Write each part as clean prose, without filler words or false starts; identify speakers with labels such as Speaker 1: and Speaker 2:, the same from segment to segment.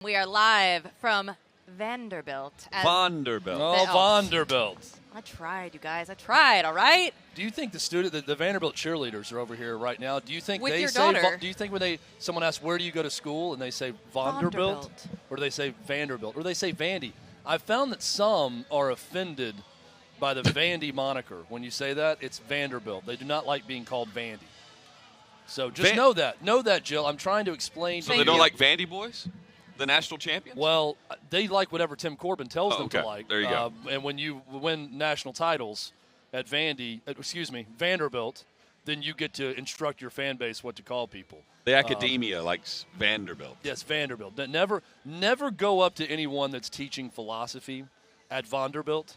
Speaker 1: We are live from Vanderbilt.
Speaker 2: Vanderbilt.
Speaker 3: Oh, Vanderbilt.
Speaker 1: I tried, you guys. I tried, all right?
Speaker 3: Do you think the Vanderbilt cheerleaders are over here right now? Do you think
Speaker 1: With
Speaker 3: they
Speaker 1: your
Speaker 3: say
Speaker 1: daughter.
Speaker 3: Do you think when someone asks where do you go to school and they say Vanderbilt, or do they say Vanderbilt, or do they say Vandy? I've found that some are offended by the Vandy moniker. When you say that, it's Vanderbilt. They do not like being called Vandy. So just know that, Jill. I'm trying to explain.
Speaker 2: So they don't like Vandy boys? The national champions?
Speaker 3: Well, they like whatever Tim Corbin tells them
Speaker 2: okay.
Speaker 3: to like.
Speaker 2: There you go.
Speaker 3: And when you win national titles at Vanderbilt, then you get to instruct your fan base what to call people.
Speaker 2: The academia likes Vanderbilt.
Speaker 3: Yes, Vanderbilt. Never go up to anyone that's teaching philosophy at Vanderbilt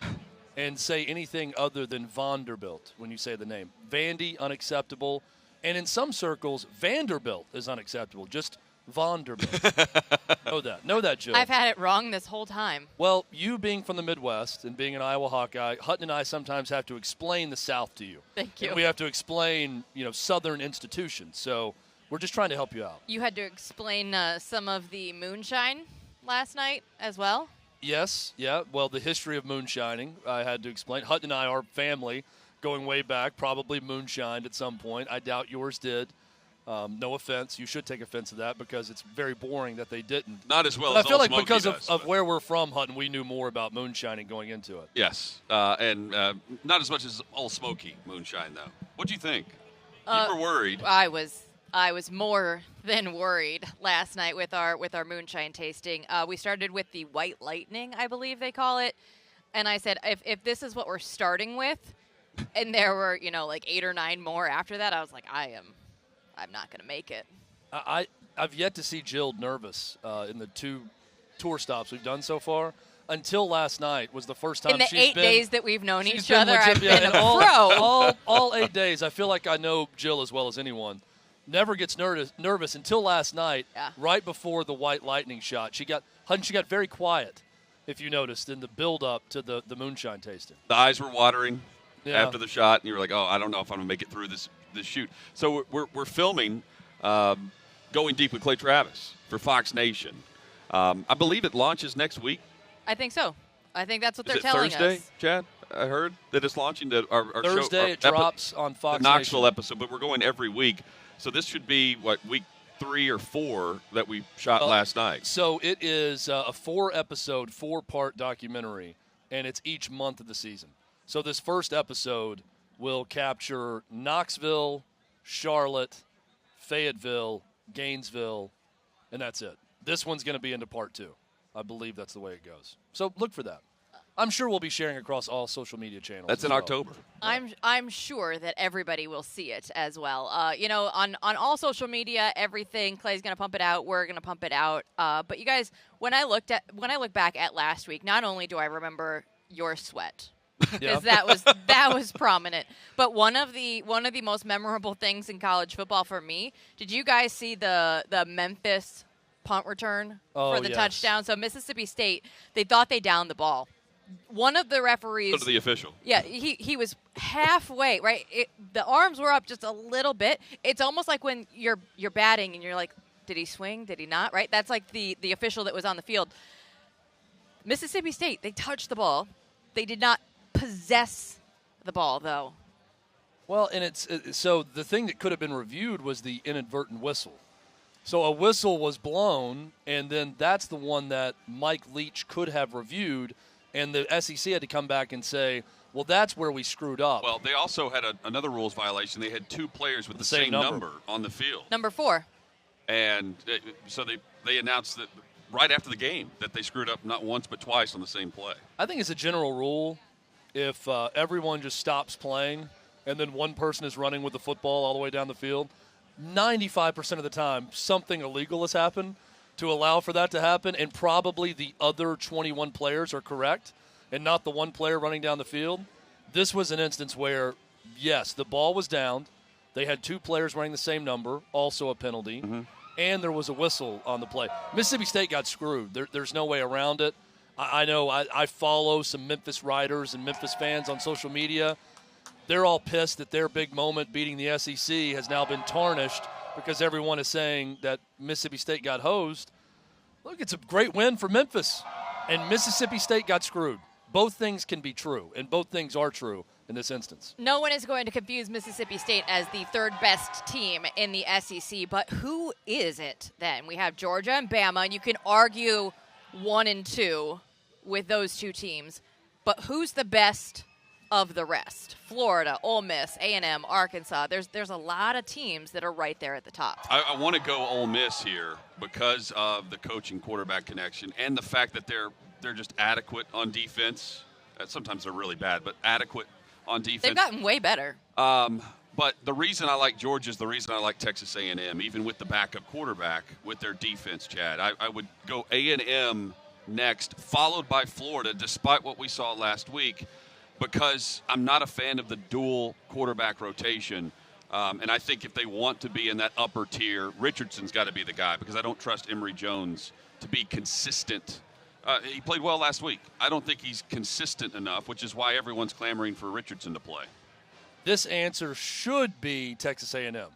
Speaker 3: and say anything other than Vanderbilt when you say the name. Vandy, unacceptable. And in some circles, Vanderbilt is unacceptable. Just Vanderbilt. Know that, Jill.
Speaker 1: I've had it wrong this whole time.
Speaker 3: Well, you being from the Midwest and being an Iowa Hawkeye, Hutton and I sometimes have to explain the South to you.
Speaker 1: Thank you.
Speaker 3: And we have to explain, Southern institutions. So we're just trying to help you out.
Speaker 1: You had to explain some of the moonshine last night as well?
Speaker 3: Yes, yeah. Well, the history of moonshining, I had to explain. Hutton and I are family going way back, probably moonshined at some point. I doubt yours did. No offense. You should take offense to that because it's very boring that they didn't.
Speaker 2: Not as well
Speaker 3: but
Speaker 2: as
Speaker 3: I feel
Speaker 2: Old
Speaker 3: like
Speaker 2: Smoky
Speaker 3: because
Speaker 2: does,
Speaker 3: of where we're from, Hutton, we knew more about moonshining going into it.
Speaker 2: Yes, and not as much as Old Smoky moonshine, though. What'd you think? You were worried.
Speaker 1: I was more than worried last night with our moonshine tasting. We started with the White Lightning, I believe they call it, and I said if this is what we're starting with, and there were like 8 or 9 more after that, I was like I'm not going to make it.
Speaker 3: I've yet to see Jill nervous in the 2 tour stops we've done so far. Until last night was the first time
Speaker 1: in the
Speaker 3: she's
Speaker 1: 8
Speaker 3: been,
Speaker 1: days that we've known
Speaker 3: she's
Speaker 1: each
Speaker 3: been
Speaker 1: other, I've
Speaker 3: legit-
Speaker 1: been
Speaker 3: yeah,
Speaker 1: a pro.
Speaker 3: All 8 days, I feel like I know Jill as well as anyone. Never gets nervous until last night, right before the White Lightning shot. She got very quiet, if you noticed, in the build-up to the moonshine tasting.
Speaker 2: The eyes were watering after the shot, and you were like, oh, I don't know if I'm going to make it through this shoot. So we're filming Going Deep with Clay Travis for Fox Nation. I believe it launches next week.
Speaker 1: I think so. I think that's what they're
Speaker 2: Is it
Speaker 1: telling
Speaker 2: Thursday,
Speaker 1: us.
Speaker 2: Chad? I heard that it's launching our
Speaker 3: Thursday.
Speaker 2: show.
Speaker 3: It drops on Fox
Speaker 2: the Knoxville
Speaker 3: Nation.
Speaker 2: episode, but we're going every week. So this should be, week 3 or 4 that we shot last night.
Speaker 3: So it is a 4-episode, 4-part documentary, and it's each month of the season. So this first episode will capture Knoxville, Charlotte, Fayetteville, Gainesville, and that's it. This one's going to be into part 2. I believe that's the way it goes. So look for that. I'm sure we'll be sharing across all social media channels.
Speaker 2: That's in October.
Speaker 1: I'm sure that everybody will see it as well. On all social media, everything. Clay's going to pump it out. We're going to pump it out. But you guys, when I look back at last week, not only do I remember your sweat, because that was prominent, but one of the most memorable things in college football for me. Did you guys see the Memphis punt return for the touchdown? So Mississippi State, they thought they downed the ball. One of the referees.
Speaker 2: So to the official.
Speaker 1: Yeah, he was halfway, right? The arms were up just a little bit. It's almost like when you're batting and you're like, did he swing? Did he not? Right? That's like the official that was on the field. Mississippi State, they touched the ball. They did not possess the ball, though.
Speaker 3: Well, and so the thing that could have been reviewed was the inadvertent whistle. So a whistle was blown, and then that's the one that Mike Leach could have reviewed. And the SEC had to come back and say, well, that's where we screwed up.
Speaker 2: Well, they also had another rules violation. They had 2 players with the same number on the field.
Speaker 1: Number 4.
Speaker 2: And so they announced that right after the game that they screwed up not once but twice on the same play.
Speaker 3: I think it's a general rule, if everyone just stops playing and then one person is running with the football all the way down the field, 95% of the time something illegal has happened to allow for that to happen, and probably the other 21 players are correct and not the one player running down the field. This was an instance where, yes, the ball was downed. They had 2 players running the same number, also a penalty, and there was a whistle on the play. Mississippi State got screwed. There's no way around it. I know I follow some Memphis writers and Memphis fans on social media. They're all pissed that their big moment beating the SEC has now been tarnished because everyone is saying that Mississippi State got hosed. Look, it's a great win for Memphis. And Mississippi State got screwed. Both things can be true, and both things are true in this instance.
Speaker 1: No one is going to confuse Mississippi State as the third best team in the SEC, but who is it then? We have Georgia and Bama, and you can argue 1 and 2 with those two teams, but who's the best of the rest? Florida, Ole Miss, A&M, Arkansas. There's a lot of teams that are right there at the top.
Speaker 2: I want to go Ole Miss here because of the coaching quarterback connection and the fact that they're just adequate on defense. Sometimes they're really bad, but adequate on defense.
Speaker 1: They've gotten way better.
Speaker 2: But the reason I like Georgia is the reason I like Texas A&M, even with the backup quarterback, with their defense, Chad. I would go A&M next, followed by Florida, despite what we saw last week, because I'm not a fan of the dual quarterback rotation. And I think if they want to be in that upper tier, Richardson's got to be the guy, because I don't trust Emory Jones to be consistent. He played well last week. I don't think he's consistent enough, which is why everyone's clamoring for Richardson to play.
Speaker 3: This answer should be Texas A&M.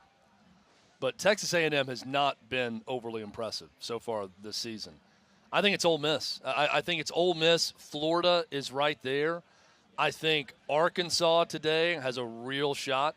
Speaker 3: But Texas A&M has not been overly impressive so far this season. I think it's Ole Miss. I think it's Ole Miss. Florida is right there. I think Arkansas today has a real shot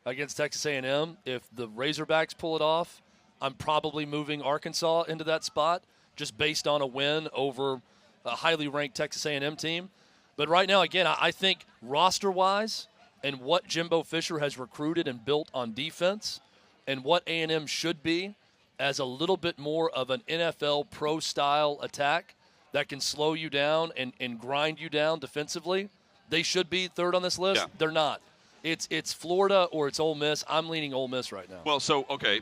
Speaker 3: against Texas A&M. If the Razorbacks pull it off, I'm probably moving Arkansas into that spot just based on a win over a highly ranked Texas A&M team. But right now, again, I think roster-wise and what Jimbo Fisher has recruited and built on defense and what A&M should be as a little bit more of an NFL pro-style attack that can slow you down and grind you down defensively, they should be third on this list.
Speaker 2: Yeah.
Speaker 3: They're not. It's Florida or it's Ole Miss. I'm leaning Ole Miss right now.
Speaker 2: Well, so, okay,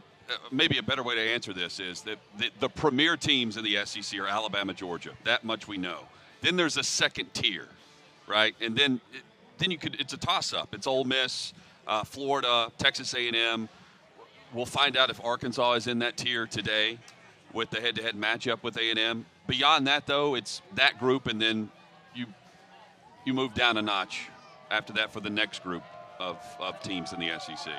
Speaker 2: maybe a better way to answer this is that the premier teams in the SEC are Alabama, Georgia. That much we know. Then there's a second tier, right? And then it's a toss-up. It's Ole Miss, Florida, Texas A&M. We'll find out if Arkansas is in that tier today with the head-to-head matchup with A&M. Beyond that, though, it's that group, and then you move down a notch after that for the next group of teams in the SEC.